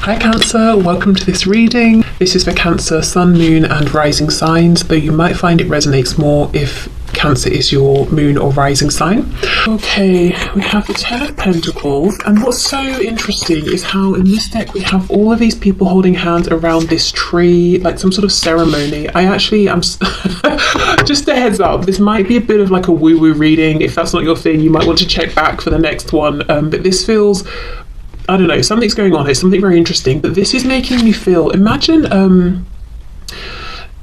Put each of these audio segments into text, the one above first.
Hi Cancer, welcome to this reading. This is for Cancer, Sun, Moon and Rising signs, though you might find it resonates more if Cancer is your moon or rising sign. Okay, we have the Ten of Pentacles, and what's so interesting is how in this deck we have all of these people holding hands around this tree, like some sort of ceremony. I'm just a heads up, this might be a bit of like a woo-woo reading. If that's not your thing, you might want to check back for the next one, but this feels, I don't know, something's going on here, something very interesting, but this is making me feel, imagine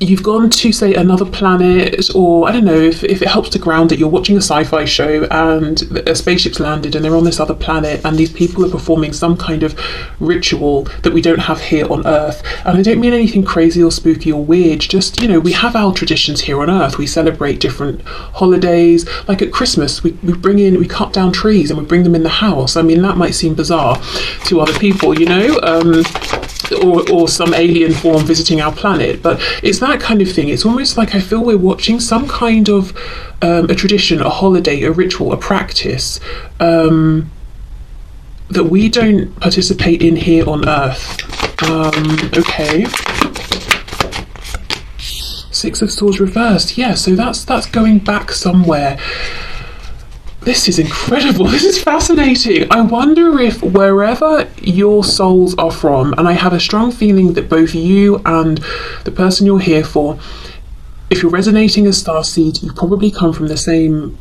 you've gone to, say, another planet, or I don't know, if it helps to ground it, you're watching a sci-fi show and a spaceship's landed and they're on this other planet and these people are performing some kind of ritual that we don't have here on Earth. And I don't mean anything crazy or spooky or weird, just, you know, we have our traditions here on Earth. We celebrate different holidays, like at Christmas, we cut down trees and we bring them in the house. I mean, that might seem bizarre to other people, you know, or some alien form visiting our planet, but it's that kind of thing. It's almost like I feel we're watching some kind of a tradition, a holiday, a ritual, a practice that we don't participate in here on Earth. Okay. Six of Swords reversed. Yeah, so that's going back somewhere. This is incredible. This is fascinating. I wonder if wherever your souls are from, and I have a strong feeling that both you and the person you're here for, if you're resonating as starseed, you probably come from the same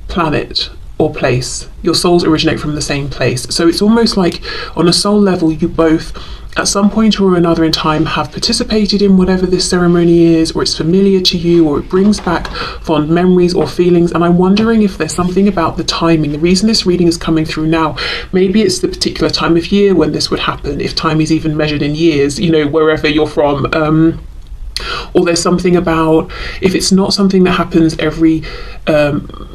planet or place. Your souls originate from the same place. So it's almost like on a soul level, you both at some point or another in time have participated in whatever this ceremony is, or it's familiar to you, or it brings back fond memories or feelings. And I'm wondering if there's something about the timing. The reason this reading is coming through now, maybe it's the particular time of year when this would happen, if time is even measured in years, you know, wherever you're from. Or there's something about, if it's not something that happens every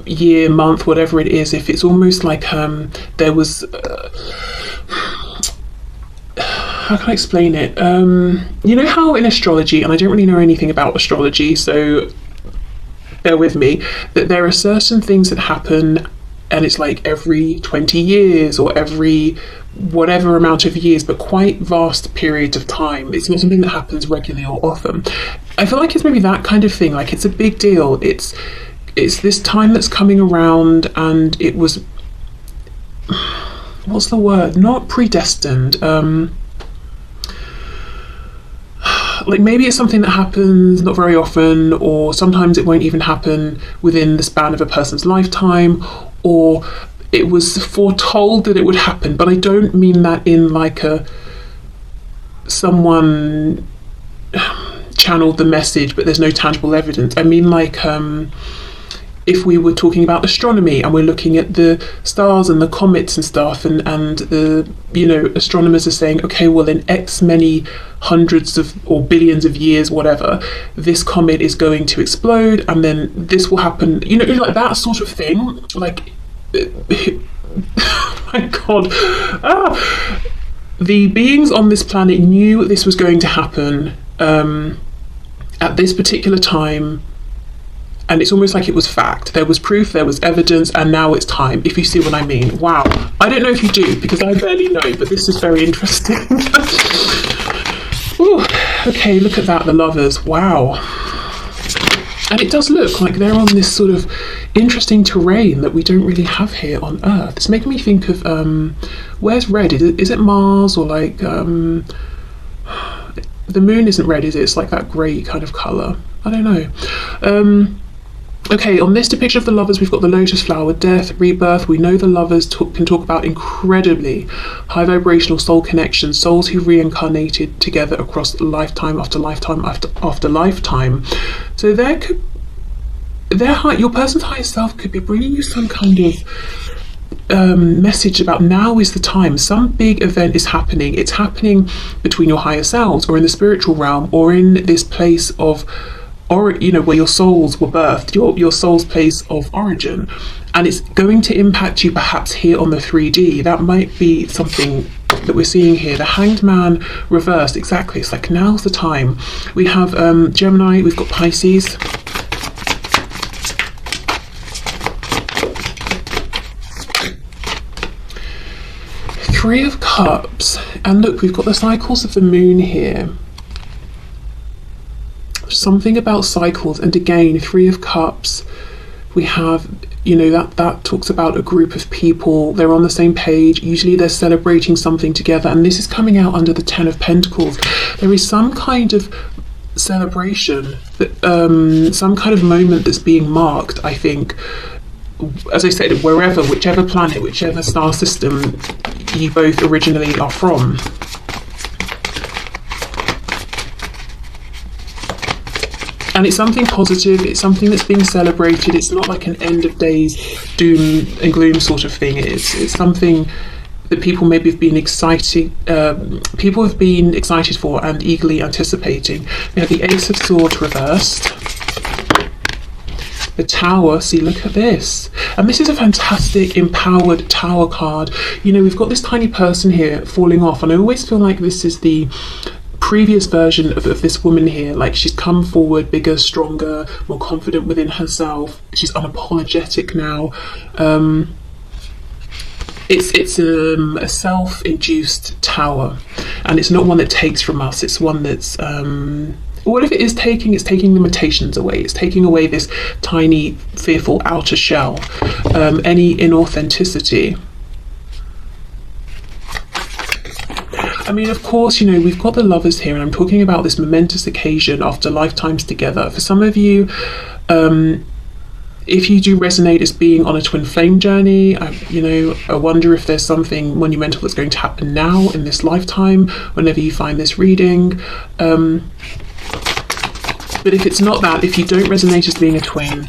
year, month, whatever it is, if it's almost like there was how can I explain it? You know how in astrology, and I don't really know anything about astrology, so bear with me, that there are certain things that happen and it's like every 20 years or every whatever amount of years, but quite vast periods of time. It's not something that happens regularly or often. I feel like it's maybe that kind of thing, like it's a big deal. It's this time that's coming around, and it was, what's the word? Not predestined. Like maybe it's something that happens not very often, or sometimes it won't even happen within the span of a person's lifetime, or it was foretold that it would happen. But I don't mean that in like someone channeled the message but there's no tangible evidence. I mean like if we were talking about astronomy and we're looking at the stars and the comets and stuff, and the, you know, astronomers are saying, okay, well in X many hundreds of or billions of years, whatever, this comet is going to explode and then this will happen, you know, like that sort of thing. Like my God, the beings on this planet knew this was going to happen at this particular time. And it's almost like it was fact. There was proof, there was evidence, and now it's time, if you see what I mean. Wow. I don't know if you do, because I barely know, but this is very interesting. Ooh, okay, look at that, the Lovers. Wow. And it does look like they're on this sort of interesting terrain that we don't really have here on Earth. It's making me think of, where's red? Is it Mars, or like, the moon isn't red, is it? It's like that grey kind of colour. I don't know. Okay, on this depiction of the Lovers, we've got the lotus flower, death, rebirth. We know the Lovers can talk about incredibly high vibrational soul connections, souls who reincarnated together across lifetime after lifetime after lifetime. So your person's higher self could be bringing you some kind of message about now is the time. Some big event is happening. It's happening between your higher selves, or in the spiritual realm, or in this place of, or you know, where your souls were birthed, your soul's place of origin, and it's going to impact you perhaps here on the 3D. That might be something that we're seeing here. The Hanged Man reversed, exactly. It's like now's the time. We have Gemini, we've got Pisces. Three of Cups, and look, we've got the cycles of the moon here. Something about cycles, and again, Three of Cups, we have, you know, that talks about a group of people, they're on the same page, usually they're celebrating something together, and this is coming out under the Ten of Pentacles. There is some kind of celebration, some kind of moment that's being marked, I think, as I said, wherever, whichever planet, whichever star system you both originally are from. And it's something positive, it's something that's being celebrated. It's not like an end of days doom and gloom sort of thing. It's something that people maybe have been excited for and eagerly anticipating. We have the Ace of Swords reversed. The Tower, see, look at this. And this is a fantastic empowered Tower card. You know, we've got this tiny person here falling off, and I always feel like this is the previous version of this woman here. Like, she's come forward bigger, stronger, more confident within herself. She's unapologetic now. It's a self-induced tower, and it's not one that takes from us. It's one that's what if it is taking? It's taking limitations away. It's taking away this tiny, fearful outer shell, any inauthenticity. I mean, of course, you know, we've got the Lovers here, and I'm talking about this momentous occasion after lifetimes together. For some of you, if you do resonate as being on a twin flame journey, I wonder if there's something monumental that's going to happen now in this lifetime, whenever you find this reading. But if it's not that, if you don't resonate as being a twin,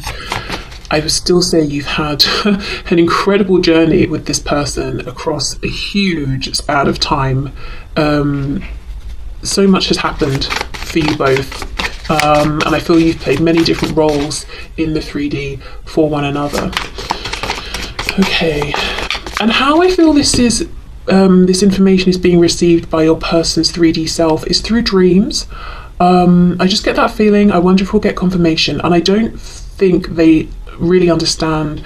I would still say you've had an incredible journey with this person across a huge span of time. So much has happened for you both, and I feel you've played many different roles in the 3D for one another. Okay, and how I feel this information is being received by your person's 3D self is through dreams. I just get that feeling. I wonder if we'll get confirmation, and I don't think they really understand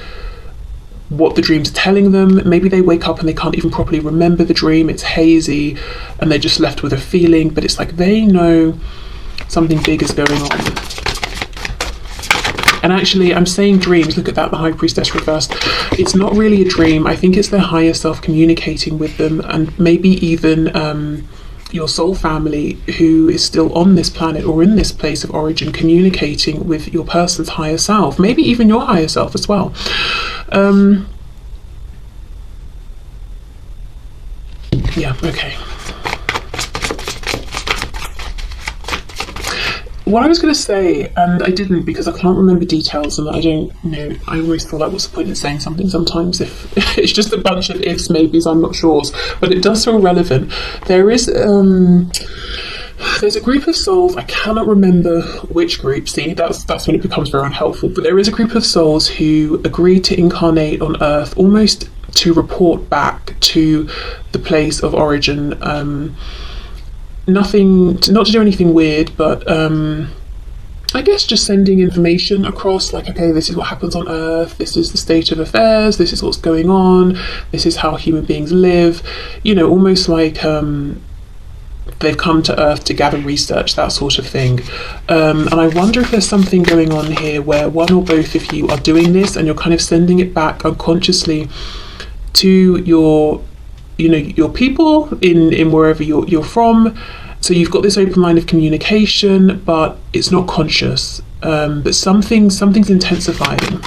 what the dreams are telling them. Maybe they wake up and they can't even properly remember the dream. It's hazy and they're just left with a feeling, but it's like they know something big is going on. And actually, I'm saying dreams, look at that, the High Priestess reversed. It's not really a dream. I think it's their higher self communicating with them, and maybe even your soul family who is still on this planet or in this place of origin, communicating with your person's higher self, maybe even your higher self as well. Yeah, okay. What I was going to say, and I didn't because I can't remember details and I don't know, I always feel like what's the point in saying something sometimes if it's just a bunch of ifs, maybes, I'm not sure, but it does feel relevant. There's a group of souls, I cannot remember which group, see, that's when it becomes very unhelpful, but there is a group of souls who agreed to incarnate on Earth almost to report back to the place of origin. Not to do anything weird, but I guess just sending information across, like, okay, this is what happens on Earth, this is the state of affairs, this is what's going on, this is how human beings live, you know, almost like they've come to Earth to gather research, that sort of thing. And I wonder if there's something going on here where one or both of you are doing this and you're kind of sending it back unconsciously to your people in wherever you're from. So you've got this open line of communication, but it's not conscious. But something's intensifying.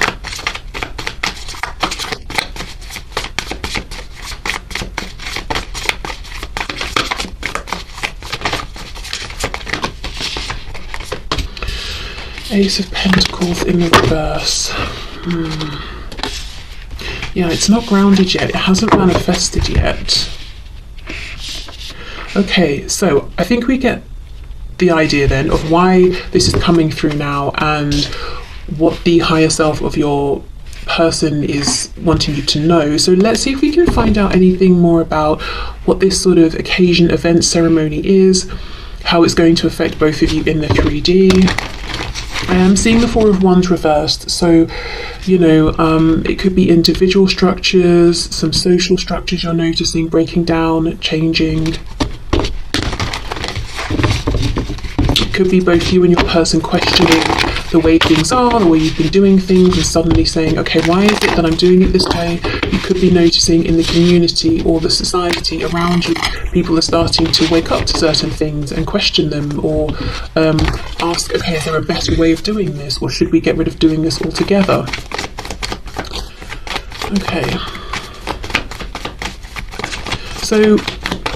Ace of Pentacles in the reverse. Yeah, it's not grounded yet. It hasn't manifested yet. Okay, so I think we get the idea then of why this is coming through now and what the higher self of your person is wanting you to know. So let's see if we can find out anything more about what this sort of occasion, event, ceremony is, how it's going to affect both of you in the 3D. I am seeing the Four of Wands reversed, so it could be individual structures, some social structures you're noticing breaking down, changing. It could be both you and your person questioning the way things are, the way you've been doing things, and suddenly saying, okay, why is it that I'm doing it this way? You could be noticing in the community or the society around you, people are starting to wake up to certain things and question them, or ask, okay, is there a better way of doing this, or should we get rid of doing this altogether? Okay. So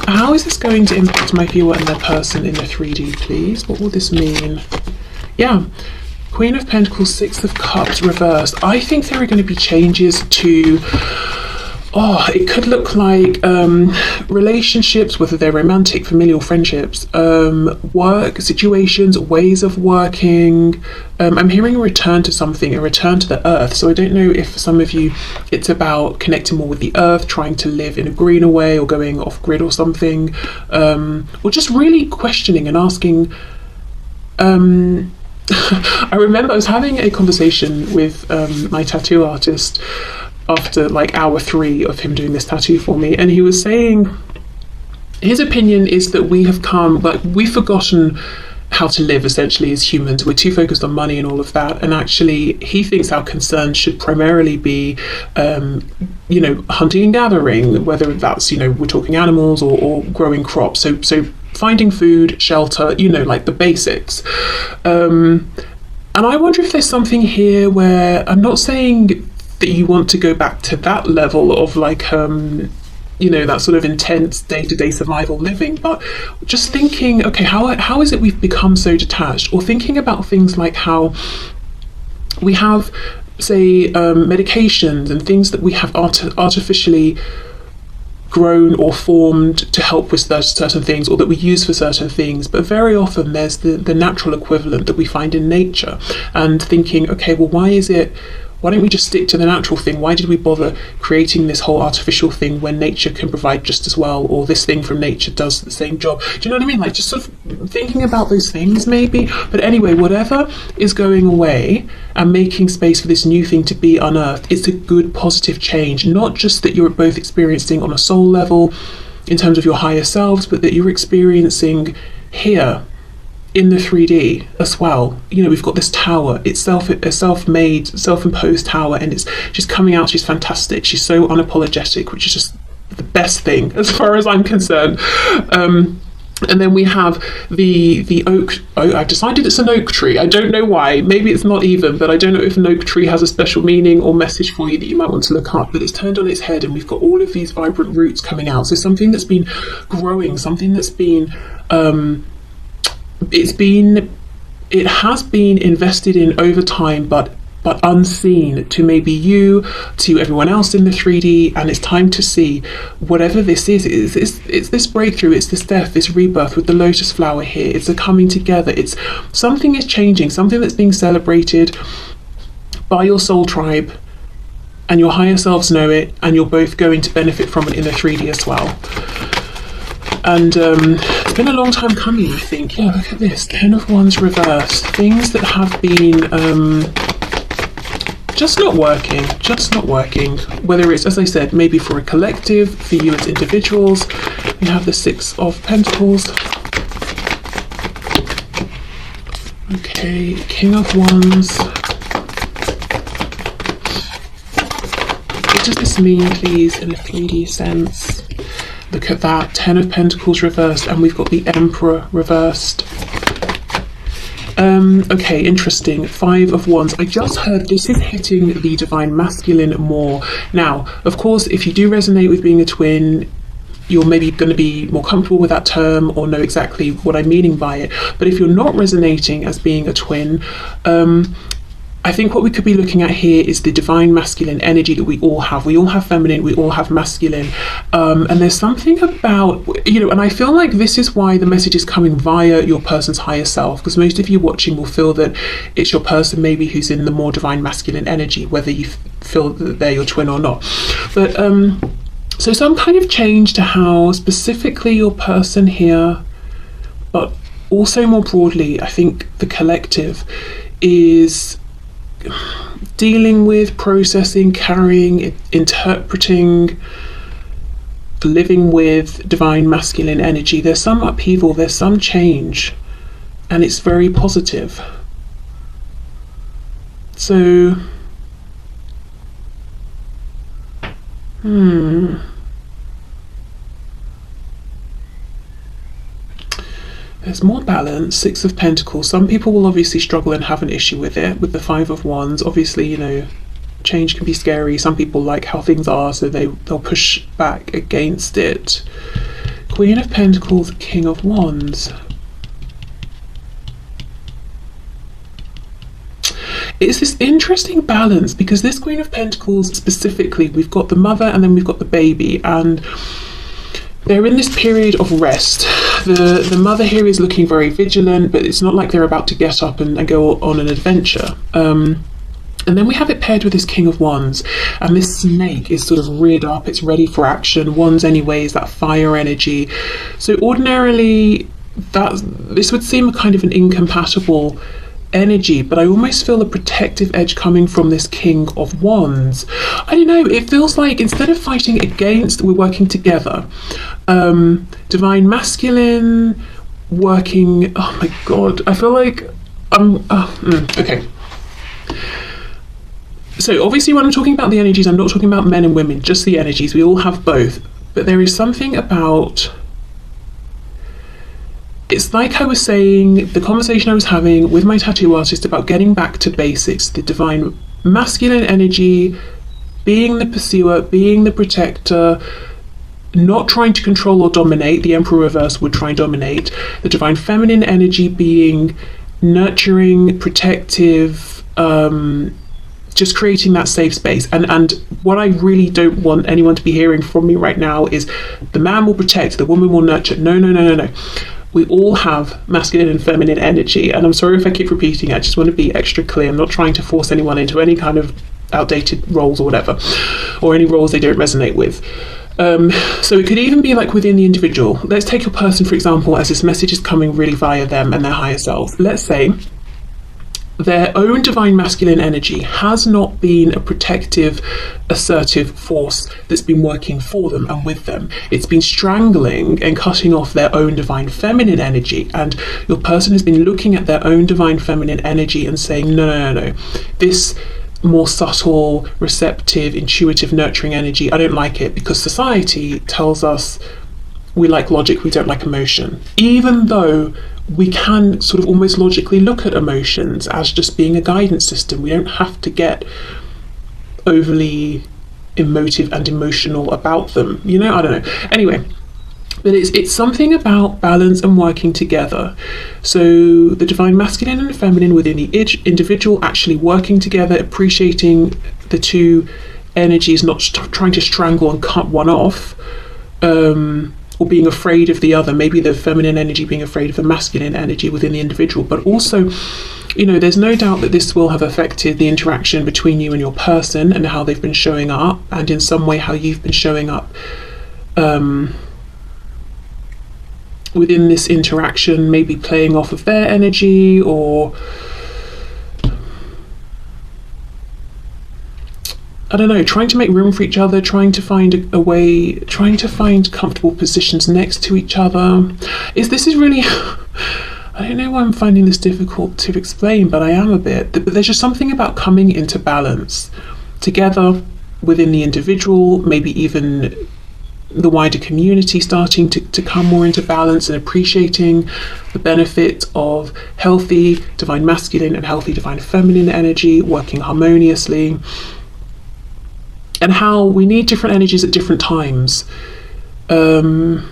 how is this going to impact my viewer and their person in the 3D, please? What will this mean? Yeah. Queen of Pentacles, Six of Cups reversed. I think there are going to be changes to, it could look like relationships, whether they're romantic, familial, friendships, work situations, ways of working. I'm hearing a return to something, a return to the earth. So I don't know if for some of you it's about connecting more with the earth, trying to live in a greener way, or going off grid or something, or just really questioning and asking. I remember I was having a conversation with my tattoo artist after like hour 3 of him doing this tattoo for me, and he was saying his opinion is that we've forgotten how to live essentially as humans. We're too focused on money and all of that, and actually he thinks our concerns should primarily be hunting and gathering, whether that's we're talking animals or growing crops, so finding food, shelter, like the basics. And I wonder if there's something here where, I'm not saying that you want to go back to that level of that sort of intense day-to-day survival living, but just thinking, okay, how is it we've become so detached? Or thinking about things like how we have, say, medications and things that we have artificially grown or formed to help with certain things, or that we use for certain things, but very often there's the natural equivalent that we find in nature, and thinking, okay, well, why don't we just stick to the natural thing? Why did we bother creating this whole artificial thing when nature can provide just as well, or this thing from nature does the same job? Do you know what I mean? Like, just sort of thinking about those things maybe. But anyway, whatever is going away and making space for this new thing to be unearthed, it's a good positive change. Not just that you're both experiencing on a soul level in terms of your higher selves, but that you're experiencing here in the 3D as well. We've got this tower, it's a self-made, self-imposed tower, and she's coming out, she's fantastic, she's so unapologetic, which is just the best thing as far as I'm concerned. And then we have the oak. I've decided it's an oak tree. I don't know why. Maybe it's not even, but I don't know if an oak tree has a special meaning or message for you that you might want to look up. But it's turned on its head, and we've got all of these vibrant roots coming out. So something that's been growing, something that's been it has been invested in over time, but unseen to maybe you, to everyone else in the 3D, and it's time to see whatever this is. It's this breakthrough, it's this death, this rebirth with the lotus flower here. It's a coming together. It's something is changing, something that's being celebrated by your soul tribe, and your higher selves know it, and you're both going to benefit from it in the 3D as well. And it's been a long time coming, I think. Yeah, look at this, 10 of Wands reversed. Things that have been just not working. Whether it's, as I said, maybe for a collective, for you as individuals. We have the 6 of Pentacles. Okay, King of Wands. What does this mean, please, in a 3D sense? Look at that, 10 of Pentacles reversed, and we've got the Emperor reversed. Okay, interesting. 5 of Wands. I just heard this is hitting the Divine Masculine more. Now, of course, if you do resonate with being a twin, you're maybe going to be more comfortable with that term or know exactly what I'm meaning by it. But if you're not resonating as being a twin, I think what we could be looking at here is the divine masculine energy that we all have. We all have feminine, we all have masculine. And there's something about, and I feel like this is why the message is coming via your person's higher self, because most of you watching will feel that it's your person maybe who's in the more divine masculine energy, whether you feel that they're your twin or not. But so some kind of change to how specifically your person here, but also more broadly, I think the collective, is dealing with, processing, carrying, interpreting, living with divine masculine energy. There's some upheaval, there's some change, and it's very positive. So, there's more balance. Six of Pentacles. Some people will obviously struggle and have an issue with it, with the Five of Wands. Obviously, you know, change can be scary. Some people like how things are, so they'll push back against it. Queen of Pentacles, King of Wands. It's this interesting balance, because this Queen of Pentacles specifically, we've got the mother and then we've got the baby, and they're in this period of rest. The mother here is looking very vigilant, but it's not like they're about to get up and go on an adventure. And then we have it paired with this King of Wands, and this snake is sort of reared up, it's ready for action. Wands anyway is that fire energy. So ordinarily, this would seem kind of an incompatible energy, but I almost feel a protective edge coming from this King of Wands. I don't know, it feels like instead of fighting against, we're working together. Divine masculine, working, oh my god, I feel like okay. So obviously when I'm talking about the energies, I'm not talking about men and women, just the energies. We all have both. But there is something about, it's like I was saying, the conversation I was having with my tattoo artist about getting back to basics, the divine masculine energy, being the pursuer, being the protector, not trying to control or dominate. The Emperor reverse would try and dominate. The divine feminine energy being nurturing, protective, just creating that safe space. And what I really don't want anyone to be hearing from me right now is the man will protect, the woman will nurture. No. We all have masculine and feminine energy. And I'm sorry if I keep repeating it. I just want to be extra clear. I'm not trying to force anyone into any kind of outdated roles or whatever, or any roles they don't resonate with. So it could even be like within the individual. Let's take a person, for example, as this message is coming really via them and their higher self. Let's say their own divine masculine energy has not been a protective, assertive force that's been working for them and with them. It's been strangling and cutting off their own divine feminine energy, and your person has been looking at their own divine feminine energy and saying, no. This more subtle, receptive, intuitive, nurturing energy, I don't like it, because society tells us we like logic, we don't like emotion. Even though we can sort of almost logically look at emotions as just being a guidance system. We don't have to get overly emotive and emotional about them. You know, I don't know. Anyway, but it's something about balance and working together. So the divine masculine and feminine within the individual actually working together, appreciating the two energies, not trying to strangle and cut one off, or being afraid of the other, maybe the feminine energy being afraid of the masculine energy within the individual. But also, you know, there's no doubt that this will have affected the interaction between you and your person and how they've been showing up, and in some way how you've been showing up within this interaction, maybe playing off of their energy, or I don't know, trying to make room for each other, trying to find a way, trying to find comfortable positions next to each other. This is really, I don't know why I'm finding this difficult to explain, but I am a bit. But there's just something about coming into balance together within the individual, maybe even the wider community starting to come more into balance and appreciating the benefit of healthy divine masculine and healthy divine feminine energy working harmoniously. And how we need different energies at different times, depending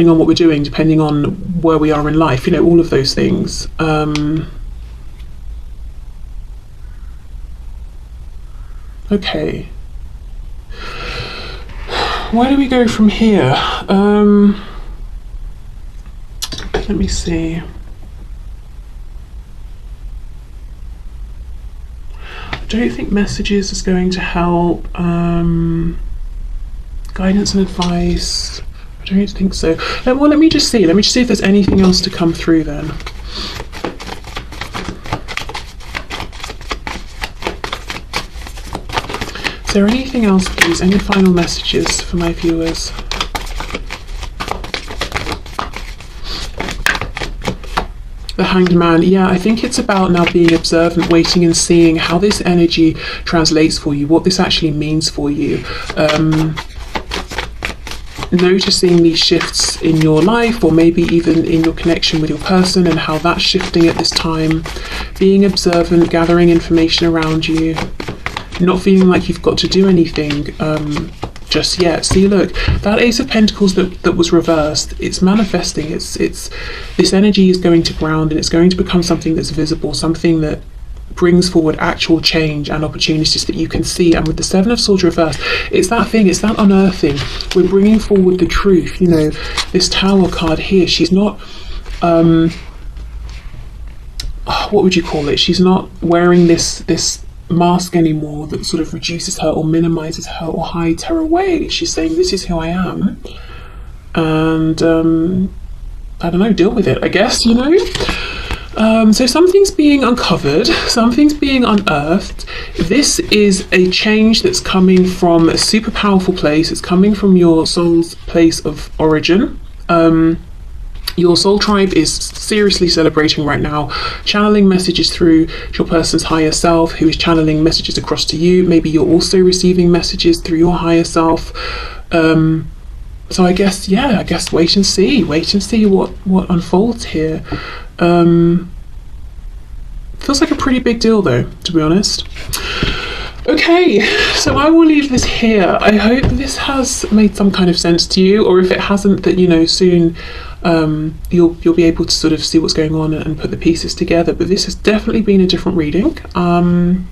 on what we're doing, depending on where we are in life, you know, all of those things. Okay. Where do we go from here? Let me see. I don't think messages is going to help. Guidance and advice, I don't think so. Well, let me just see if there's anything else to come through then. Is there anything else, please? Any final messages for my viewers? The Hanged Man. Yeah, I think it's about now being observant, waiting and seeing how this energy translates for you, what this actually means for you. Noticing these shifts in your life, or maybe even in your connection with your person, and how that's shifting at this time. Being observant, gathering information around you, not feeling like you've got to do anything just yet. See, look, that Ace of Pentacles that was reversed, it's manifesting. It's this energy is going to ground, and it's going to become something that's visible, something that brings forward actual change and opportunities that you can see. And with the Seven of Swords reversed, it's that thing, it's that unearthing. We're bringing forward the truth. You know, this Tower card here, she's not what would you call it, she's not wearing this mask anymore that sort of reduces her or minimizes her or hides her away. She's saying, this is who I am, and I don't know, deal with it, I guess, you know. So something's being uncovered, something's being unearthed. This is a change that's coming from a super powerful place. It's coming from your soul's place of origin. Your soul tribe is seriously celebrating right now, channeling messages through your person's higher self, who is channeling messages across to you. Maybe you're also receiving messages through your higher self. So I guess, yeah, I guess wait and see what unfolds here. Feels like a pretty big deal though, to be honest. Okay, so I will leave this here. I hope this has made some kind of sense to you, or if it hasn't, that, you know, soon you'll be able to sort of see what's going on and put the pieces together. But this has definitely been a different reading, and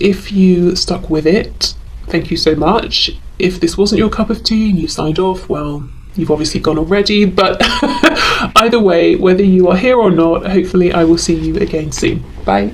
if you stuck with it, thank you so much. If this wasn't your cup of tea and you signed off, well, you've obviously gone already. But either way, whether you are here or not, hopefully I will see you again soon. Bye.